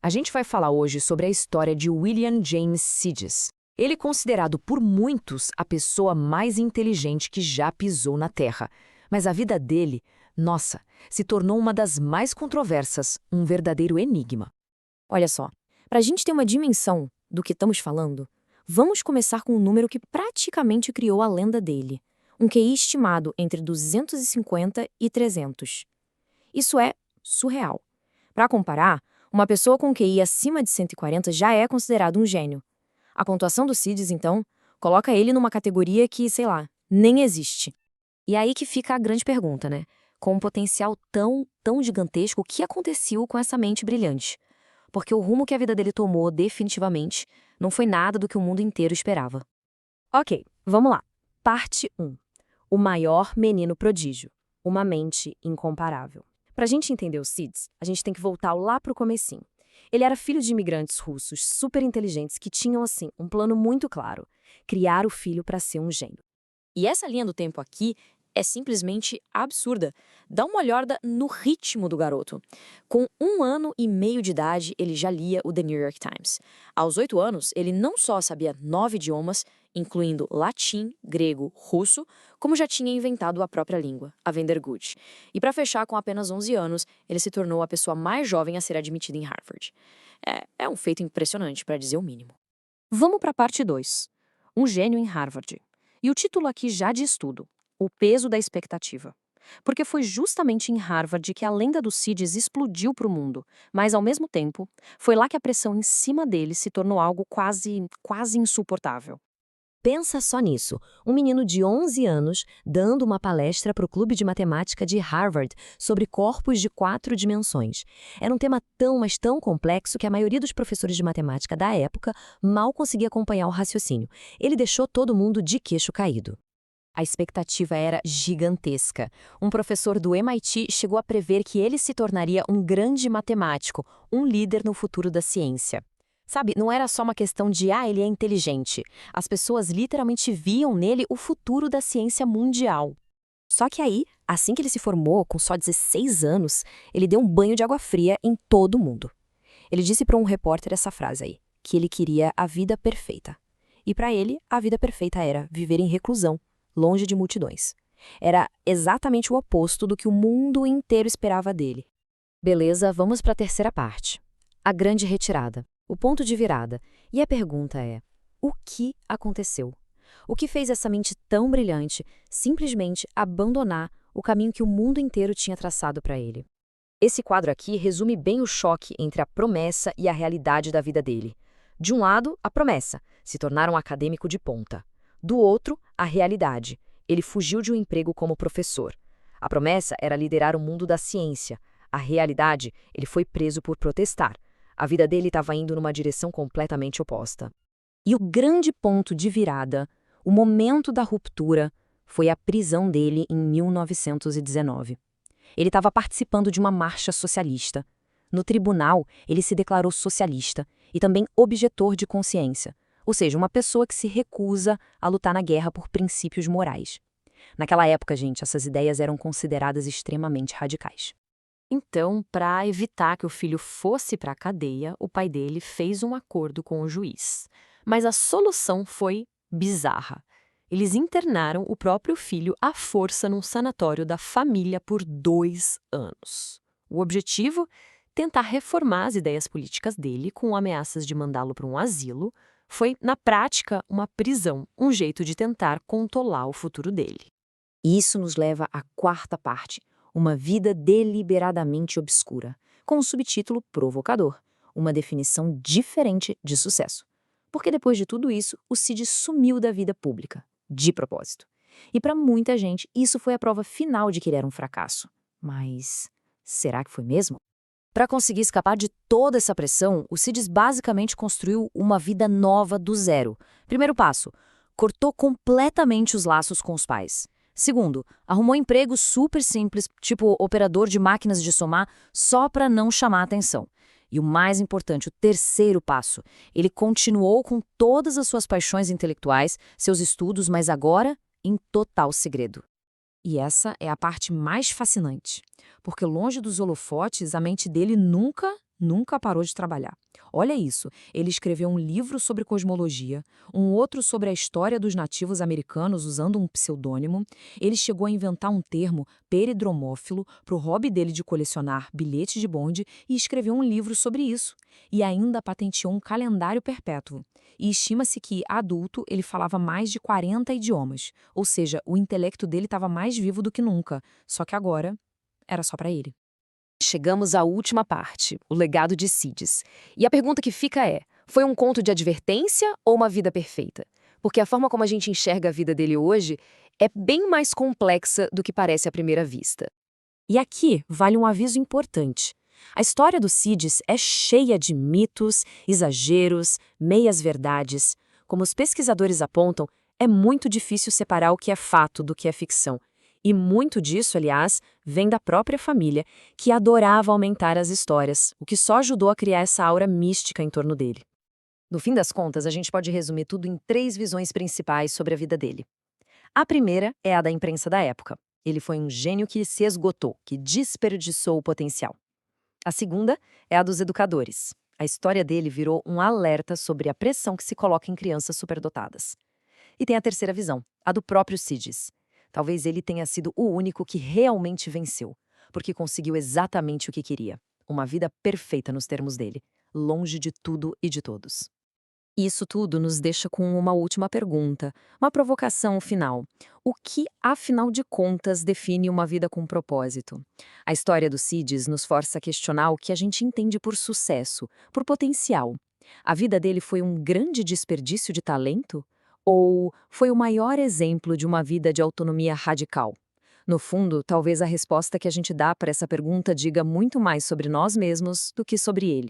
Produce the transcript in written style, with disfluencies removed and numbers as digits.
A gente vai falar hoje sobre a história de William James Sidis. Ele é considerado por muitos a pessoa mais inteligente que já pisou na Terra. Mas a vida dele, nossa, se tornou uma das mais controversas, um verdadeiro enigma. Olha só, para a gente ter uma dimensão do que estamos falando, vamos começar com um número que praticamente criou a lenda dele. Um QI estimado entre 250 e 300. Isso é surreal. Para comparar, uma pessoa com QI acima de 140 já é considerado um gênio. A pontuação do Sidis, então, coloca ele numa categoria que, sei lá, nem existe. E aí que fica a grande pergunta, né? Com um potencial tão gigantesco, o que aconteceu com essa mente brilhante? Porque o rumo que a vida dele tomou, definitivamente, não foi nada do que o mundo inteiro esperava. Ok, vamos lá. Parte 1. O maior menino prodígio. Uma mente incomparável. Para a gente entender o Sidis, a gente tem que voltar lá para o comecinho. Ele era filho de imigrantes russos super inteligentes que tinham, assim, um plano muito claro: criar o filho para ser um gênio. E essa linha do tempo aqui é simplesmente absurda. Dá uma olhada no ritmo do garoto. Com 1 ano e meio de idade, ele já lia o The New York Times. Aos 8 anos, ele não só sabia 9 idiomas, incluindo latim, grego, russo, como já tinha inventado a própria língua, a vender good. E para fechar, com apenas 11 anos, ele se tornou a pessoa mais jovem a ser admitida em Harvard. É um feito impressionante, para dizer o mínimo. Vamos para a parte 2. Um gênio em Harvard. E o título aqui já diz tudo: o peso da expectativa. Porque foi justamente em Harvard que a lenda do Sidis explodiu para o mundo, mas, ao mesmo tempo, foi lá que a pressão em cima dele se tornou algo quase insuportável. Pensa só nisso, um menino de 11 anos dando uma palestra para o Clube de Matemática de Harvard sobre corpos de 4 dimensões. Era um tema mas tão complexo que a maioria dos professores de matemática da época mal conseguia acompanhar o raciocínio. Ele deixou todo mundo de queixo caído. A expectativa era gigantesca. Um professor do MIT chegou a prever que ele se tornaria um grande matemático, um líder no futuro da ciência. Sabe, não era só uma questão de, ele é inteligente. As pessoas literalmente viam nele o futuro da ciência mundial. Só que aí, assim que ele se formou, com só 16 anos, ele deu um banho de água fria em todo mundo. Ele disse para um repórter essa frase aí, que ele queria a vida perfeita. E para ele, a vida perfeita era viver em reclusão, longe de multidões. Era exatamente o oposto do que o mundo inteiro esperava dele. Beleza, vamos para a terceira parte. A grande retirada. O ponto de virada. E a pergunta é: o que aconteceu? O que fez essa mente tão brilhante simplesmente abandonar o caminho que o mundo inteiro tinha traçado para ele? Esse quadro aqui resume bem o choque entre a promessa e a realidade da vida dele. De um lado, a promessa, se tornar um acadêmico de ponta. Do outro, a realidade. Ele fugiu de um emprego como professor. A promessa era liderar o mundo da ciência. A realidade, ele foi preso por protestar. A vida dele estava indo numa direção completamente oposta. E o grande ponto de virada, o momento da ruptura, foi a prisão dele em 1919. Ele estava participando de uma marcha socialista. No tribunal, ele se declarou socialista e também objetor de consciência, ou seja, uma pessoa que se recusa a lutar na guerra por princípios morais. Naquela época, gente, essas ideias eram consideradas extremamente radicais. Então, para evitar que o filho fosse para a cadeia, o pai dele fez um acordo com o juiz. Mas a solução foi bizarra. Eles internaram o próprio filho à força num sanatório da família por 2 anos. O objetivo? Tentar reformar as ideias políticas dele com ameaças de mandá-lo para um asilo. Foi, na prática, uma prisão, um jeito de tentar controlar o futuro dele. E isso nos leva à quarta parte. Uma vida deliberadamente obscura, com o subtítulo provocador, uma definição diferente de sucesso. Porque depois de tudo isso, o Sidis sumiu da vida pública, de propósito. E para muita gente, isso foi a prova final de que ele era um fracasso. Mas será que foi mesmo? Para conseguir escapar de toda essa pressão, o Sidis basicamente construiu uma vida nova do zero. Primeiro passo, cortou completamente os laços com os pais. Segundo, arrumou emprego super simples, tipo operador de máquinas de somar, só para não chamar atenção. E o mais importante, o terceiro passo, ele continuou com todas as suas paixões intelectuais, seus estudos, mas agora em total segredo. E essa é a parte mais fascinante, porque longe dos holofotes, a mente dele nunca nunca parou de trabalhar. Olha isso, ele escreveu um livro sobre cosmologia, um outro sobre a história dos nativos americanos usando um pseudônimo. Ele chegou a inventar um termo peridromófilo para o hobby dele de colecionar bilhetes de bonde e escreveu um livro sobre isso. E ainda patenteou um calendário perpétuo. E estima-se que, adulto, ele falava mais de 40 idiomas, ou seja, o intelecto dele estava mais vivo do que nunca, só que agora era só para ele. Chegamos à última parte, o legado de Sidis. E a pergunta que fica é: foi um conto de advertência ou uma vida perfeita? Porque a forma como a gente enxerga a vida dele hoje é bem mais complexa do que parece à primeira vista. E aqui vale um aviso importante. A história do Sidis é cheia de mitos, exageros, meias-verdades. Como os pesquisadores apontam, é muito difícil separar o que é fato do que é ficção. E muito disso, aliás, vem da própria família, que adorava aumentar as histórias, o que só ajudou a criar essa aura mística em torno dele. No fim das contas, a gente pode resumir tudo em 3 visões principais sobre a vida dele. A primeira é a da imprensa da época. Ele foi um gênio que se esgotou, que desperdiçou o potencial. A segunda é a dos educadores. A história dele virou um alerta sobre a pressão que se coloca em crianças superdotadas. E tem a terceira visão, a do próprio Sidis. Talvez ele tenha sido o único que realmente venceu, porque conseguiu exatamente o que queria. Uma vida perfeita nos termos dele, longe de tudo e de todos. Isso tudo nos deixa com uma última pergunta, uma provocação final. O que, afinal de contas, define uma vida com propósito? A história do Sidis nos força a questionar o que a gente entende por sucesso, por potencial. A vida dele foi um grande desperdício de talento? Ou foi o maior exemplo de uma vida de autonomia radical? No fundo, talvez a resposta que a gente dá para essa pergunta diga muito mais sobre nós mesmos do que sobre ele.